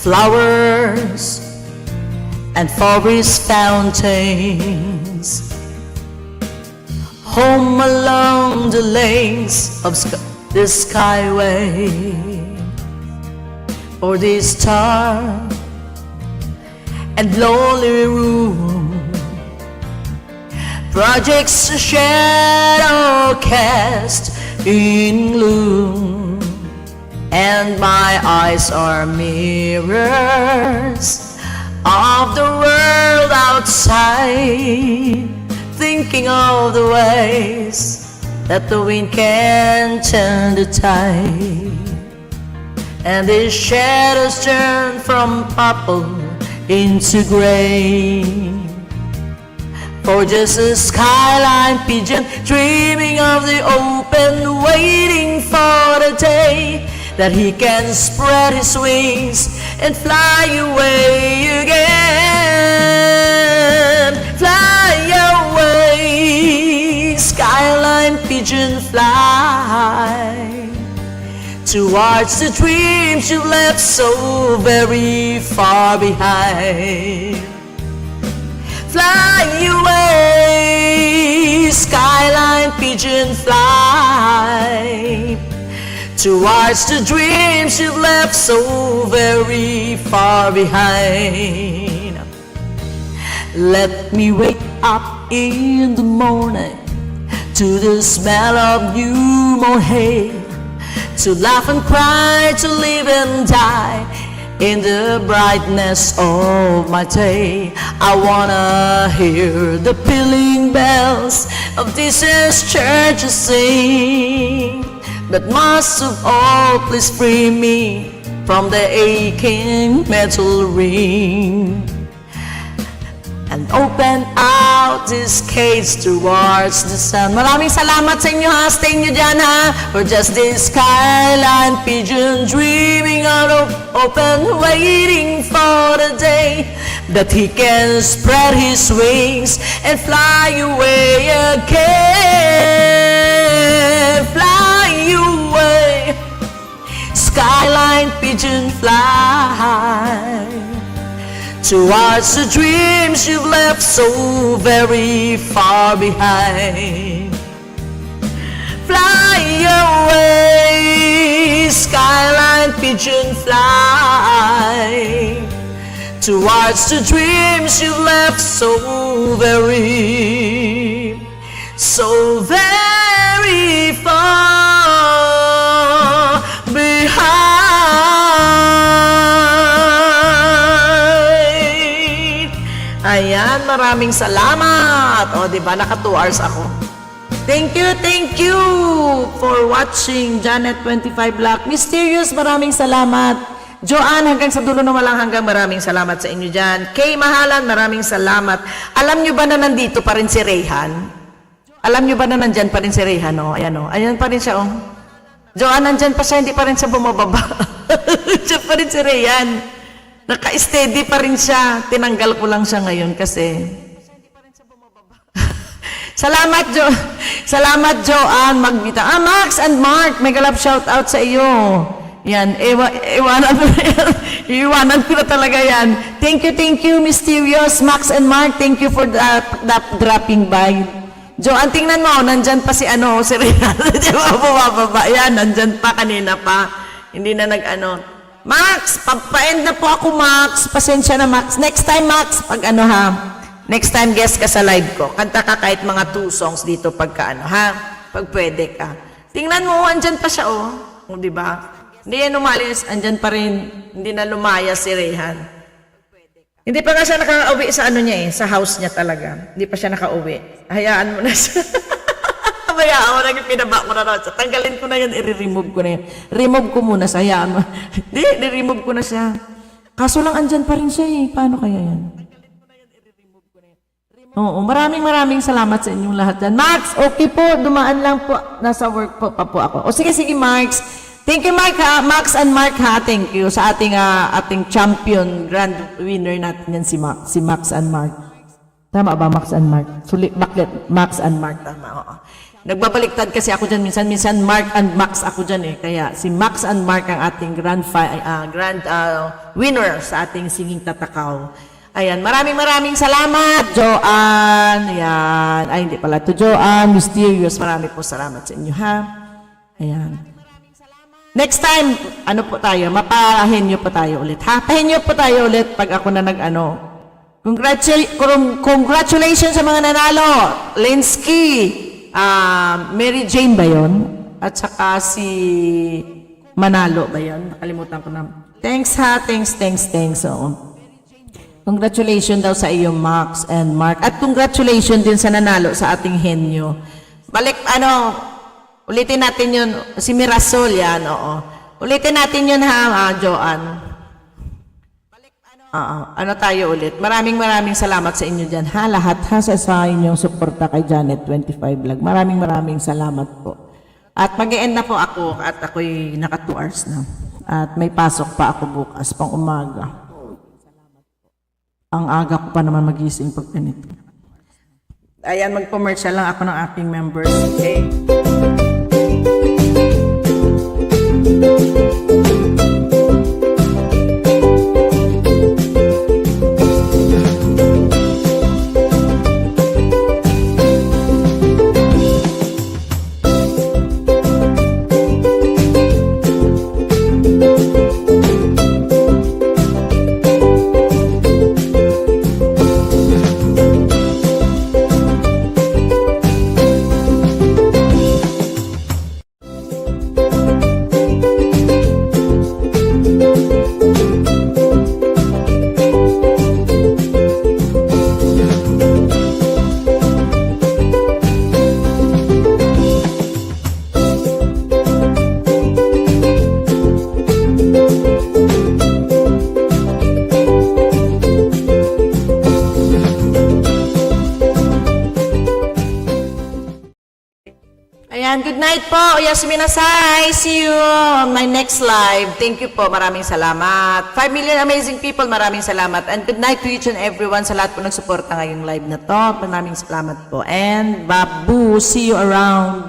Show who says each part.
Speaker 1: flowers and forest fountains, home along the lanes of the skyway, or this star and lonely room, projects a shadow cast in gloom, and my eyes are mirrors of the world outside, thinking of the ways that the wind can turn the tide, and these shadows turn from purple into gray, for just a skyline pigeon dreaming of the open, waiting for the day that he can spread his wings and fly away again. Fly away, skyline pigeon, fly towards the dreams you left so very far behind. Fly away, skyline pigeon, fly towards the dreams you left so very far behind. Let me wake up in the morning to the smell of new mown hay, to laugh and cry, to live and die in the brightness of my day. I wanna hear the pealing bells of these churches sing, but most of all, please free me from the aching metal ring, and open out this cage towards the sun. Maraming salamat sa inyo ha. Stay nyo dyan ha. For just this skyline pigeon dreaming out of open, waiting for the day that he can spread his wings and fly away again. Fly away, skyline pigeon, fly towards the dreams you've left so very far behind. Fly away, skyline pigeon, fly towards the dreams you've left so very far behind. Ayan, maraming salamat. O, diba, naka 2 hours ako. Thank you for watching Janet 25 Black. Mysterious, maraming salamat. Joanne, hanggang sa dulo na walang hanggang, maraming salamat sa inyo dyan. Kay Mahalan, maraming salamat. Alam nyo ba na nandito pa rin si Rayhan? Alam nyo ba na nandyan pa rin si Rayhan? O, ayan o. Ayan pa rin siya o. Joanne, nandyan pa siya, hindi pa rin siya bumababa. Siya pa rin si Rayhan. Naka-steady pa rin siya. Tinanggal ko lang siya ngayon kasi. Salamat, Salamat, Joanne Magbita. Max and Mark, mega love shout out sa iyo. Yan, iwanan ko na talaga yan. Thank you, Mysterious, Max and Mark. Thank you for that dropping by. Joanne, tingnan mo, nandyan pa si si Rihanna. Di ba, bumababa. Yan, nandyan pa, kanina pa. Hindi na Max, pa-end na po ako, Max. Pasensya na, Max. Next time, Max, pag next time guest ka sa live ko. Kanta ka kahit mga 2 songs dito pagka pag pwede ka. Tingnan mo, andyan pa siya, o, di ba? Hindi yan umalis, andyan pa rin. Hindi na lumaya si Rayhan. Hindi pa nga siya nakauwi sa niya sa house niya talaga. Hindi pa siya nakauwi. Hayaan mo na siya. Hayaan mo na, pinaba ko na rin. Tanggalin ko na yan, i-remove ko na yan. Remove ko muna, hayaan mo. Hindi, i-remove ko na siya. Kaso lang andyan pa rin siya Paano kaya yan? Oo, maraming salamat sa inyong lahat dyan. Max, okay po, dumaan lang po. Nasa work po pa po ako. O sige, Max. Thank you, Mark, ha? Max and Mark, ha? Thank you sa ating champion, grand winner natin yan, si Max and Mark. Tama ba, Max and Mark? Sulit, bakit? Max and Mark, tama, oo. nagbabaliktad kasi ako dyan. Minsan Mark and Max ako dyan eh. Kaya si Max and Mark ang ating grand winner sa ating Singing Tatakaw. Ayan, maraming salamat, Joanne. Ayan, ay hindi pala to Joanne, Mysterious. Marami po salamat sa inyo, ha? Ayan. Next time, ano po tayo? Mapahenyo po tayo ulit, ha? Pahenyo po tayo ulit pag ako na nag-ano. Congratulations sa mga nanalo. Linsky, Mary Jane ba yun? At saka si Manalo ba yun? Nakalimutan ko na. Thanks, ha? Thanks. Oo. Congratulations daw sa iyo, Max and Mark. At congratulations din sa nanalo sa ating henyo. Ulitin natin yun. Si Mirasol yan, oo. Ulitin natin yun, ha, Joanne. Tayo ulit. Maraming salamat sa inyo dyan, ha. Lahat, ha, sa inyong suporta kay Janet 25 Vlog. Maraming salamat po. At mag-e-end na po ako at ako'y naka 2 hours na. At may pasok pa ako bukas, pang umaga. Ang aga ko pa naman magising pag ganito. Ayan, mag-commercial lang ako ng aking members. Okay? Ayan, good night po. Yasuminasai. See you on my next live. Thank you po. Maraming salamat. 5 million amazing people. Maraming salamat. And good night to each and everyone sa lahat po nagsuporta ngayong live na to. Maraming salamat po. And Babu, see you around.